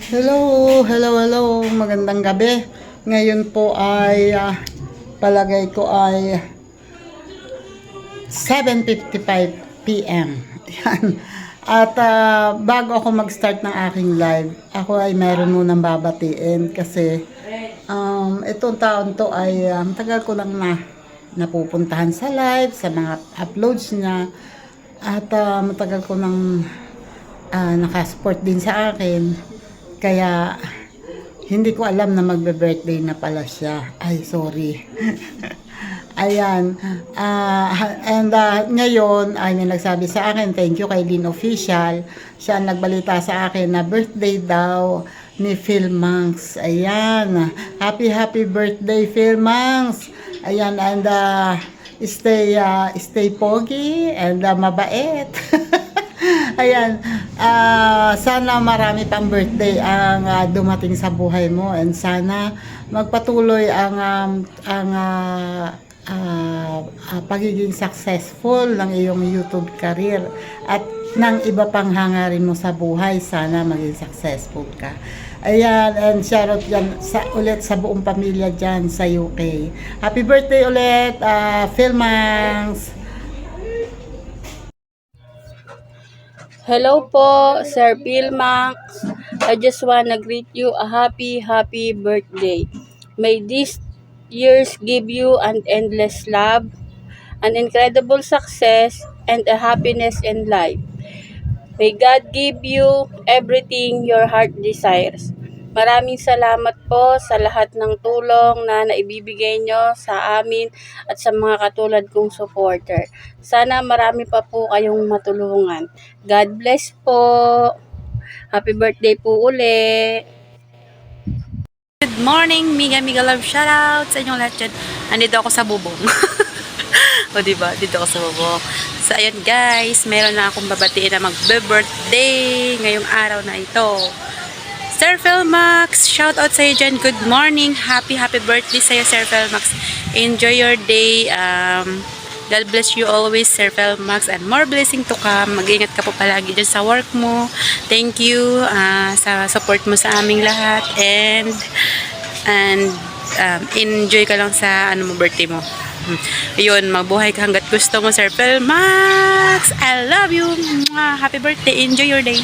Hello. Magandang gabi. Ngayon po ay palagay ko ay 7:55 p.m. Yan. At bago ako mag-start ng aking live, ako ay meron munang babatiin kasi itong taon to ay tagal ko lang napupuntahan sa live, sa mga uploads niya. At matagal ko nang nakasupport din sa akin. Kaya hindi ko alam na magbe-birthday na pala siya. Ay, sorry. Ayan. Ngayon ay may nagsabi sa akin, thank you kay Lynn Official. Siya ang nagbalita sa akin na birthday daw ni Phil Manx. Ayan. Happy birthday, Phil Manx. Ayan, and stay pogi and mabait. Ayan, sana marami pang birthday ang dumating sa buhay mo, and sana magpatuloy ang pagiging successful ng iyong YouTube career at ng iba pang hangarin mo sa buhay. Sana maging successful ka. Ayan, and shoutout dyan ulit sa buong pamilya dyan sa UK. Happy birthday ulit, Phil Manx. Hello po, Sir Pilmax. I just wanna greet you a happy birthday. May this years give you an endless love, an incredible success, and a happiness in life. May God give you everything your heart desires. Maraming salamat po sa lahat ng tulong na naibibigay nyo sa amin at sa mga katulad kong supporter. Sana marami pa po kayong matulungan. God bless po. Happy birthday po uli. Good morning, Miga Love, shoutout sa inyong lahat dyan. Andito ako sa bubong. O diba, dito ako sa bubong. So ayun guys, meron na akong babatiin na magbe-birthday ngayong araw na ito. Sir Felmax, shoutout sa iyo dyan. Good morning, happy birthday sa iyo, Sir Felmax. Enjoy your day. God bless you always, Sir Felmax, and more blessing to come. Mag-ingat ka po palagi dyan sa work mo. Thank you sa support mo sa aming lahat, and enjoy ka lang sa birthday mo. Ayun, magbuhay ka hanggat gusto mo, Sir Felmax. I love you. Happy birthday. Enjoy your day.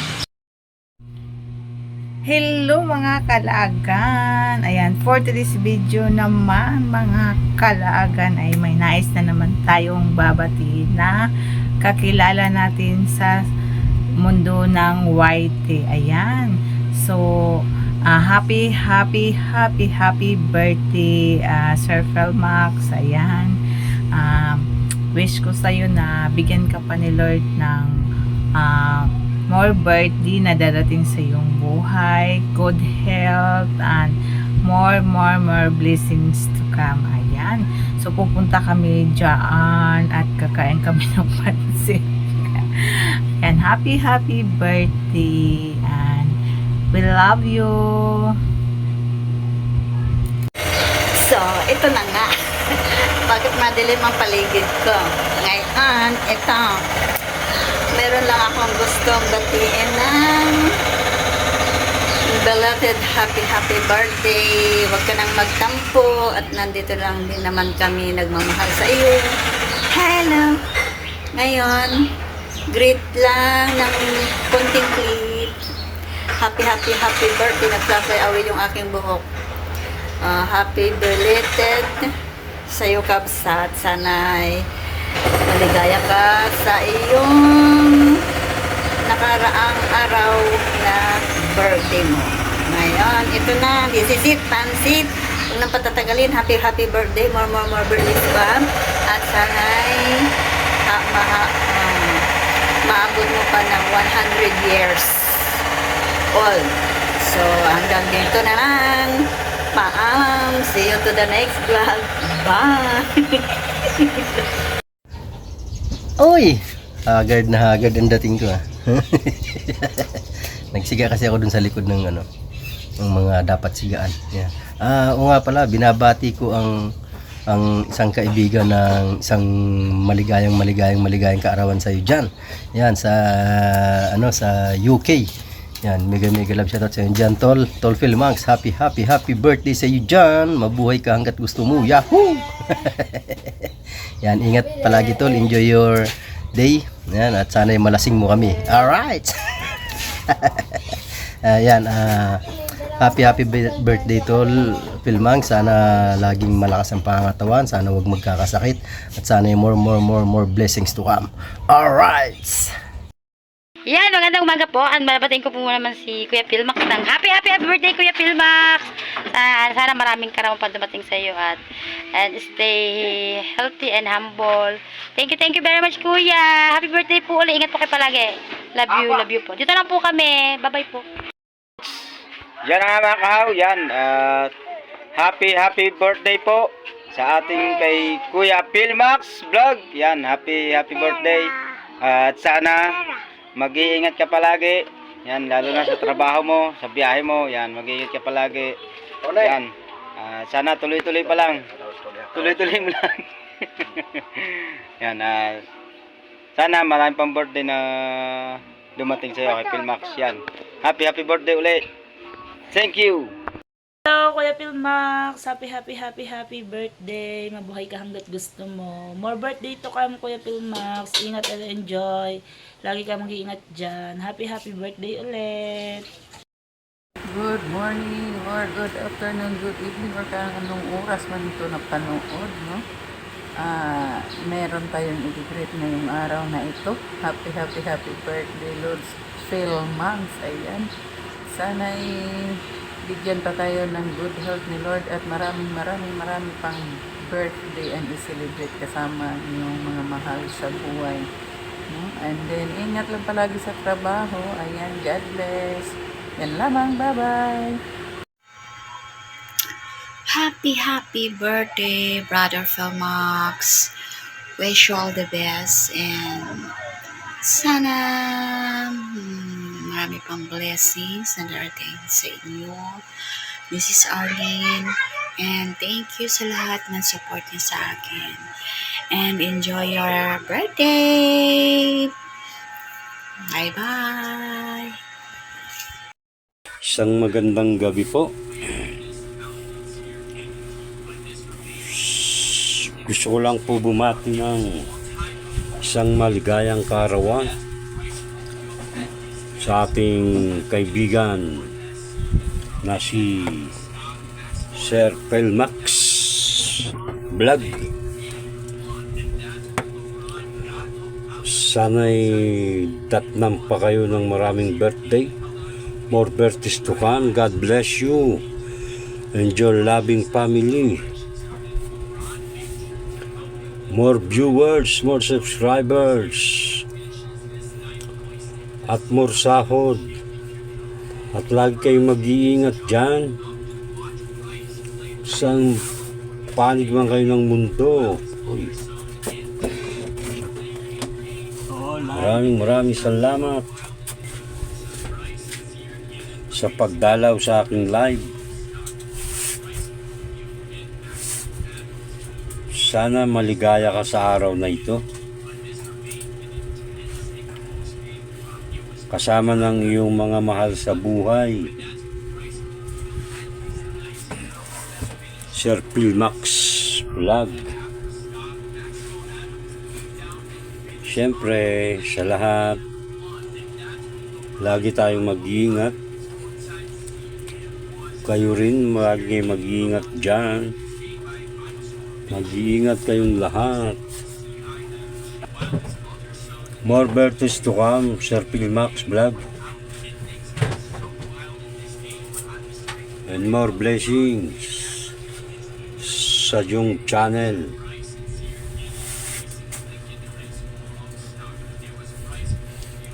Hello mga kalaagan. Ayan, for today's video naman mga kalaagan ay may nais na naman tayong babatiin na kakilala natin sa mundo ng YT. Ayan. So, happy birthday Sir Felmax. Ayan. Wish ko sa'yo na bigyan ka pa ni Lord ng more birthday na darating sa iyong buhay, good health, and more blessings to come. Ayan. So, pupunta kami dyan at kakain kami ng pansit. And happy birthday, and we love you. So, ito na nga. Bakit madilim ang paligid ko? Ngayon, ito. Meron lang akong gustong batiin ng belated happy birthday. Huwag ka nang magtampo at nandito lang din naman kami nagmamahal sa iyo. Hello! Ngayon, greet lang ng konting clip. Happy birthday. Nagfly away yung aking buhok. Happy belated sa iyo, Kabsat. Sana'y maligaya ka sa iyong nakaraang araw na birthday mo. Ngayon, ito na. This is it. Pansit. Huwag nang patatagalin. Happy birthday. More birthdays pa. At sana'y maabot mo pa ng 100 years old. So, hanggang dito na lang. Paalam. See you to the next vlog. Bye! Oy! Haggard na haggard ang dating ko. Nagsiga kasi ako dun sa likod ng ng mga dapat sigaan. Yeah. O nga pala, binabati ko ang isang kaibigan ng isang maligayang kaarawan sa iyo diyan. Yan sa sa UK. Yan, mega love shoutout sa inyo dyan, Tol Phil Max. Happy birthday sa iyo dyan. Mabuhay ka hanggat gusto mo. Yahoo! Yan, ingat palagi Tol. Enjoy your day. Yan, at sana'y malasing mo kami. Alright! Yan, happy birthday Tol Phil Max. Sana laging malakas ang pangangatawan. Sana wag magkakasakit. At sana more blessings to come. Alright! Yan, magandang umaga po. Ang babatiin ko po muna naman si Kuya Philmax ng happy birthday, Kuya Philmax. Sana maraming karamang pa dumating sa iyo and stay healthy and humble. Thank you very much, Kuya. Happy birthday po ulit. Ingat po kayo palagi. Love you po. Dito lang po kami. Bye-bye po. Yan nga mga kahaw, yan. Happy birthday po sa ating kay Kuya Philmax Vlog. Yan, happy birthday. At sana mag-iingat ka palagi. Yan, lalo na sa trabaho mo, sa biyahe mo. Yan, mag-iingat ka palagi. Yan. Sana tuloy-tuloy pa lang. Tuloy-tuloy mo lang. Yan, sana marami pang birthday na dumating sa iyo kay Philmax. Yan. Happy birthday ulit. Thank you. Hello, Kuya Philmax. Happy birthday. Mabuhay ka hanggat gusto mo. More birthday to come, Kuya Philmax. Ingat and enjoy. Lagi ka mag-iingat dyan. Happy birthday ulit. Good morning or good afternoon, good evening or kung anong oras man ito na panood, no? Meron tayong i-greet ngayong araw na ito. Happy birthday, Lord Philmax. Ayan. Sana'y bigyan pa tayo ng good health ni Lord at marami pang birthday and i-celebrate kasama yung mga mahal sa buhay. No? And then, ingat lang palagi sa trabaho. Ayan, God bless. Yan lamang, bye-bye. Happy birthday, Brother Philmax. Wish you all the best and sana marami pang blessings na darating sa inyo, Mrs. Arlene, and thank you sa lahat ng support niyo sa akin. And enjoy your birthday! Bye-bye! Isang magandang gabi po. Gusto ko lang po bumati ng isang maligayang kaarawan sa ating kaibigan na si Sir Philmax Vlog. Sana'y datnan pa kayo ng maraming birthday. More birthdays to come. God bless you. Enjoy loving family. More viewers, more subscribers. At more sahod. At lagi kayong mag-iingat dyan. Saan panig man kayo ng mundo. Uy. Maraming salamat sa pagdalaw sa aking live. Sana maligaya ka sa araw na ito. Kasama ng iyong mga mahal sa buhay. Sir Philmax Vlog. Siyempre, sa lahat, lagi tayong mag-iingat. Kayo rin lagi mag-iingat dyan. Mag-iingat kayong lahat. More birthdays to come, Sir Philmax Vlog. And more blessings sa iyong channel.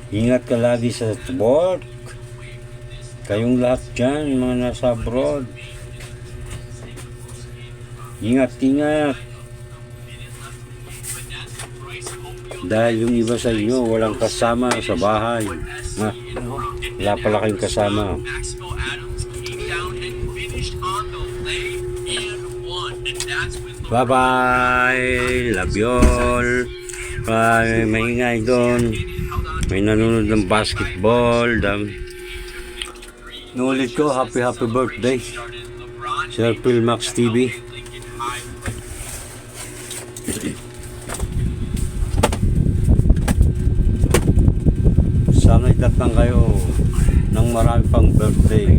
Ingat ka lagi sa work. Kayong lahat dyan, mga nasa abroad. Ingat. Dahil yung iba sa inyo, walang kasama sa bahay. Wala pala kayong kasama. Bye-bye! Love you all! Maingay doon. May nanonood ng basketball. Nulit ko, happy birthday. Sir Philmax TV. Sana'y datang kayo ng marami pang birthday.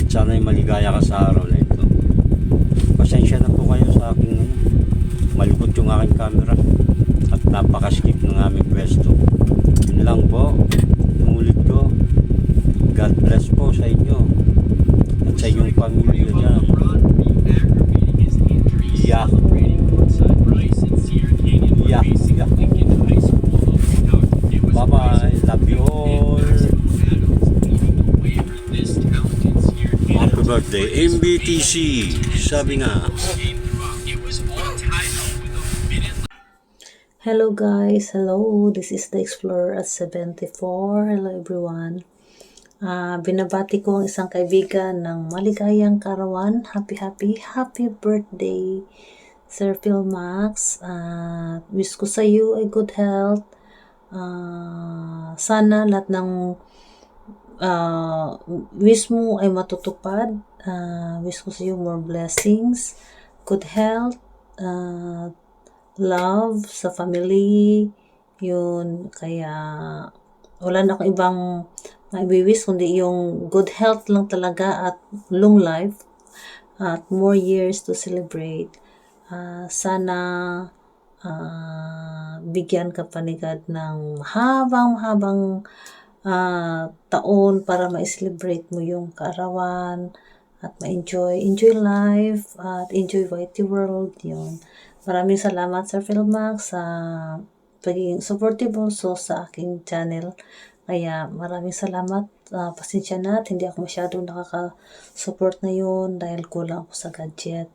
At sana'y maligaya ka sa araw na ito. Pasensya na po kayo sa aking malikot yung aking camera. At napakaskip ng aming pwesto. Yun lang po. Nulit ko. God bless po sa inyo. At sa inyong pamilya dyan. Yahoo! Bye-bye. Love you all. Happy birthday, MBTC. Sabi nga. Hello guys, hello. This is the Explorer at 74. Hello everyone. Binabati ko ang isang kaibigan ng maligayang karawan. Happy birthday, Sir Philmax. Wish ko sa iyo ay good health. Sana lahat ng wish mo ay matutupad. Wish ko sa iyo more blessings, good health, love sa family. Yun, kaya wala na akong ibang maiwiwish kundi yung good health lang talaga at long life at more years to celebrate. Sana bigyan ka pa ni God ng mahabang taon para ma-celebrate mo yung kaarawan at ma-enjoy life at enjoy Whitey World. Yun. Maraming salamat Sir Philmax sa pagiging supportive also sa aking channel. Kaya maraming salamat. Pasensya na at hindi ako masyadong nakaka-support ngayon dahil kulang ako sa gadget.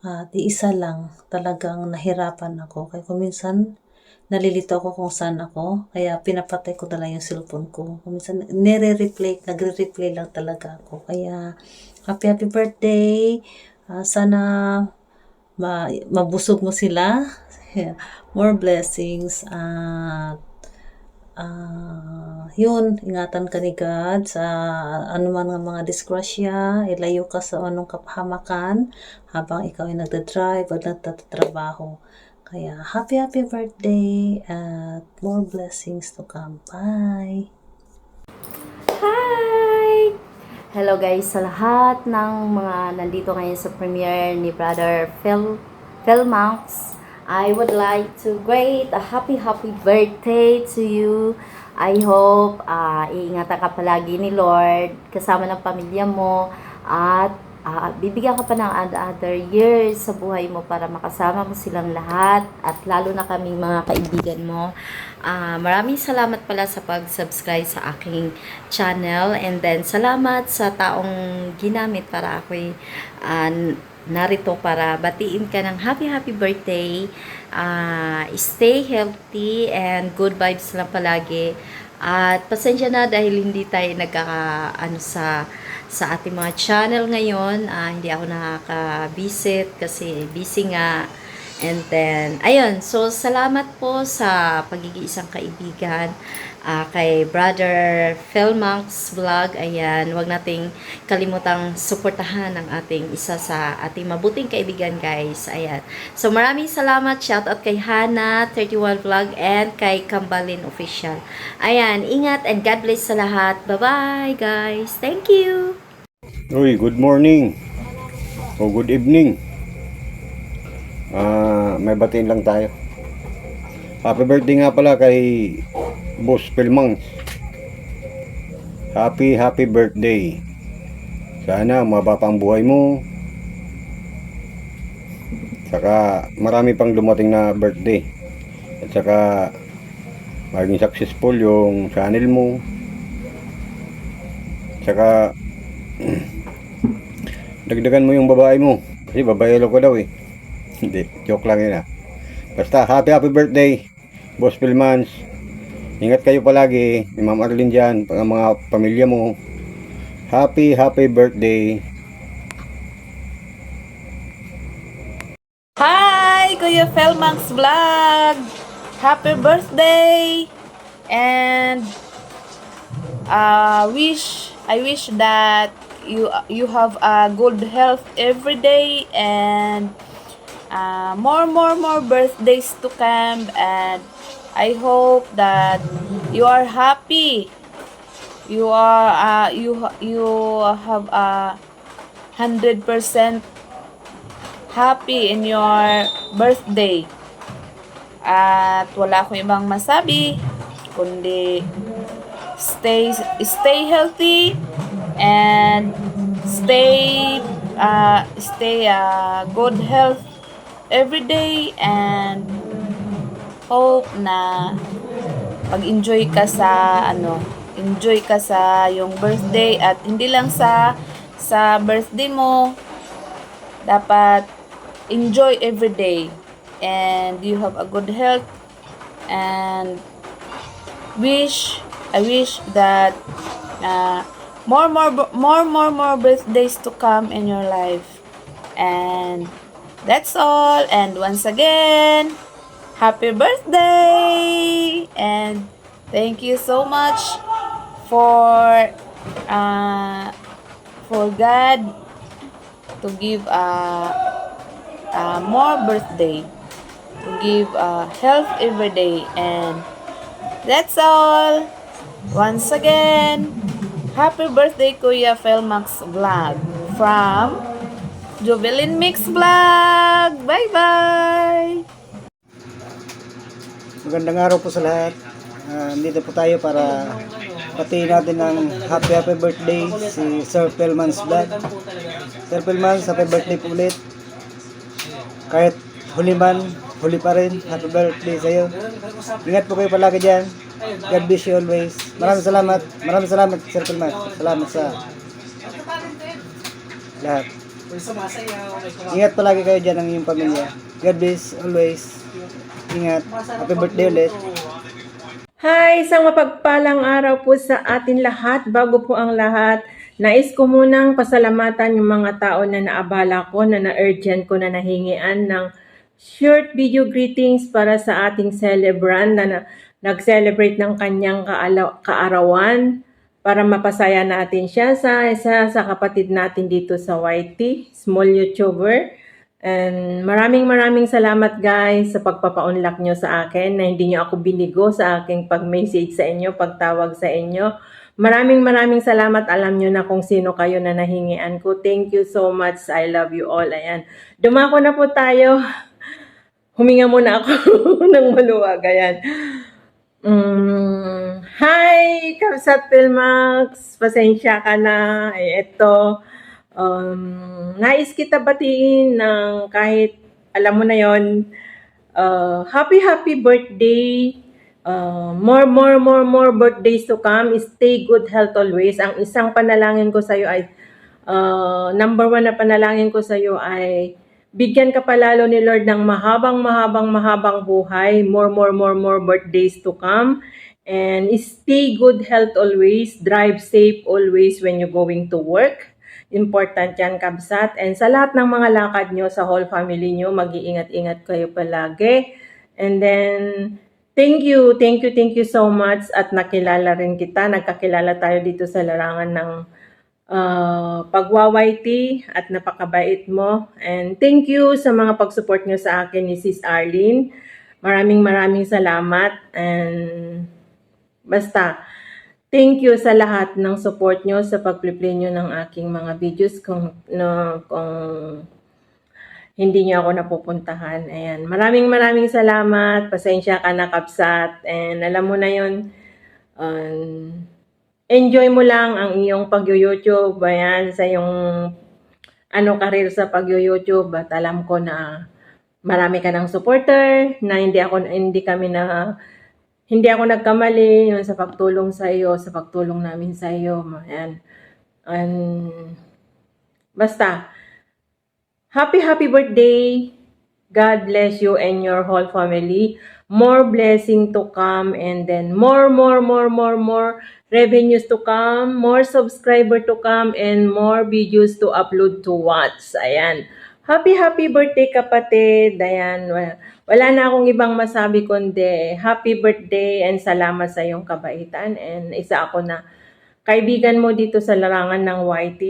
At iisa lang talagang nahirapan ako. Kaya kung minsan nalilito ako kung saan ako. Kaya pinapatay ko na lang yung cellphone ko. Kung minsan nagre-replay lang talaga ako. Kaya happy birthday. Sana mabusog mo sila. More blessings. Yun, ingatan ka ni God sa anuman ng mga disgrasya, ilayo ka sa anong kapahamakan habang ikaw ay nagdadrive at nagtatrabaho. Kaya happy birthday at more blessings to come. Bye! Hi! Hello guys sa lahat ng mga nandito ngayon sa premiere ni Brother Philmax. I would like to greet a happy birthday to you. I hope iingatan ka palagi ni Lord kasama ng pamilya mo at bibigyan ka pa ng other years sa buhay mo para makasama mo silang lahat at lalo na kaming mga kaibigan mo. Maraming salamat pala sa pag-subscribe sa aking channel and then salamat sa taong ginamit para ako'y narito para batiin ka ng happy birthday. Stay healthy and good vibes lang palagi. At pasensya na dahil hindi tayo nagkakaano sa ating mga channel ngayon. Hindi ako nakaka-visit kasi busy nga. And then, ayun. So, salamat po sa pagiging isang kaibigan kay Brother Philmax Vlog. Ayan, huwag nating kalimutang suportahan ang ating isa sa ating mabuting kaibigan, guys. Ayan. So, maraming salamat. Shoutout kay Hana 31 Vlog and kay Kambalin Official. Ayan, ingat and God bless sa lahat. Bye-bye, guys. Thank you! Uy, good morning. O good evening. May batiin lang tayo. Happy birthday nga pala kay Boss Philmax. Happy birthday. Sana mababa ang buhay mo. Saka marami pang dumating na birthday. At saka maging successful yung channel mo. Saka dagdagan mo yung babae mo. Kasi babaelo ko daw eh. Hindi, joke lang yun Basta happy birthday Boss Philmax. Ingat kayo palagi ni Ma'am Arlene dyan, ang mga pamilya mo. Happy birthday. Hi, Kuya Philmax Vlog! Happy birthday! And wish I wish that you have a good health every day, and more birthdays to come, and I hope that you are happy. You are you have a 100% happy in your birthday. At wala akong ibang masabi kundi stay healthy and stay good health every day, and hope na mag-enjoy ka sa enjoy ka sa yung birthday, at hindi lang sa birthday mo, dapat enjoy every day, and you have a good health, and I wish that more birthdays to come in your life. And that's all. And once again, happy birthday! And thank you so much for God to give more birthday, to give health every day. And that's all. Once again, happy birthday Kuya Felmax Vlog from Jovelyn Mix Vlog. Bye-bye! Magandang araw po sa lahat. Nandito po tayo para patiin natin ng happy birthday si Sir Pelmans Vlog. Sir Pelmans, happy birthday po ulit. Kahit huli man, huli pa rin. Happy birthday sa iyo. Ingat po kayo palagi dyan. God bless you always. Maraming salamat. Maraming salamat, Sir Pelmans. Salamat sa lahat. Ingat palagi kayo dyan ng iyong pamilya. God bless always. Ingat. Happy birthday ulit. Hi! Isang mapagpalang araw po sa atin lahat. Bago po ang lahat, nais ko munang pasalamatan yung mga tao na naabala ko, na na-urgent ko, na nahingian ng short video greetings para sa ating celebrant na nag-celebrate ng kanyang kaarawan, para mapasaya natin siya sa isa sa kapatid natin dito sa YT, small YouTuber. And maraming salamat guys sa pagpapa-unlock nyo sa akin, na hindi nyo ako binigo sa aking pag-message sa inyo, pagtawag sa inyo. Maraming salamat. Alam nyo na kung sino kayo na nahingian ko. Thank you so much. I love you all. Ayan. Dumako na po tayo. Huminga muna ako ng maluwag. Ayan. Hi, Kapsat Pelmax. Pasensya ka na. Ito. Nais kita batiin ng kahit alam mo na yon. Happy birthday. More birthdays to come. Stay good health always. Ang isang panalangin ko sa iyo ay number 1 na panalangin ko sa iyo ay bigyan ka palalo ni Lord ng mahabang buhay. More birthdays to come. And stay good health always. Drive safe always when you're going to work. Important yan, Kabsat. And sa lahat ng mga lakad nyo, sa whole family nyo, mag-iingat-ingat kayo palagi. And then, thank you so much. At nakilala rin kita. Nagkakilala tayo dito sa larangan ng pagwa-YT at napakabait mo. And thank you sa mga pag-support nyo sa akin ni Sis Arlene. Maraming salamat. And basta, thank you sa lahat ng support nyo sa pag-play nyo ng aking mga videos kung hindi nyo ako napupuntahan. Ayan. Maraming salamat. Pasensya ka na, Kapsat. And alam mo na yun, enjoy mo lang ang iyong pag-YouTube. Ayan, sa iyong career sa pag-YouTube. At alam ko na marami ka ng supporter, na hindi ako nagkamali yun sa pagtulong sa iyo, sa pagtulong namin sa iyo. Ayan. And basta, happy birthday. God bless you and your whole family. More blessing to come, and then more revenues to come, more subscriber to come, and more videos to upload to watch. Ayan. Happy birthday, kapatid. Ayan. Wala na akong ibang masabi kundi happy birthday and salamat sa iyong kabaitan. And isa ako na kaibigan mo dito sa larangan ng YT.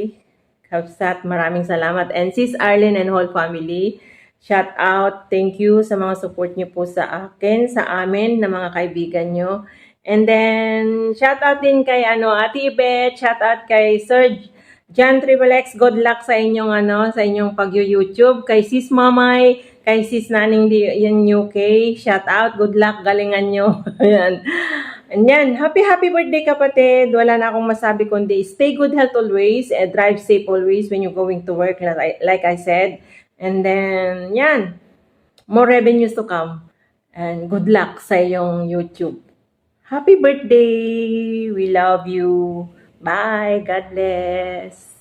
Kapsat, maraming salamat. And Sis Arlene and whole family, shout out. Thank you sa mga support niyo po sa akin, sa amin, na mga kaibigan niyo. And then, shout out din kay Ate Ibet, shout out kay Sir John Triple X. Good luck sa inyong sa inyong pag-YouTube. Kay Sis Mamay, kay Sis Naning yung UK, shout out. Good luck, galingan nyo. Ayan. And yan, happy birthday kapatid. Wala na akong masabi kundi stay good health always and drive safe always when you're going to work like I said. And then, yan, more revenues to come. And good luck sa iyong YouTube. Happy birthday! We love you. Bye. God bless.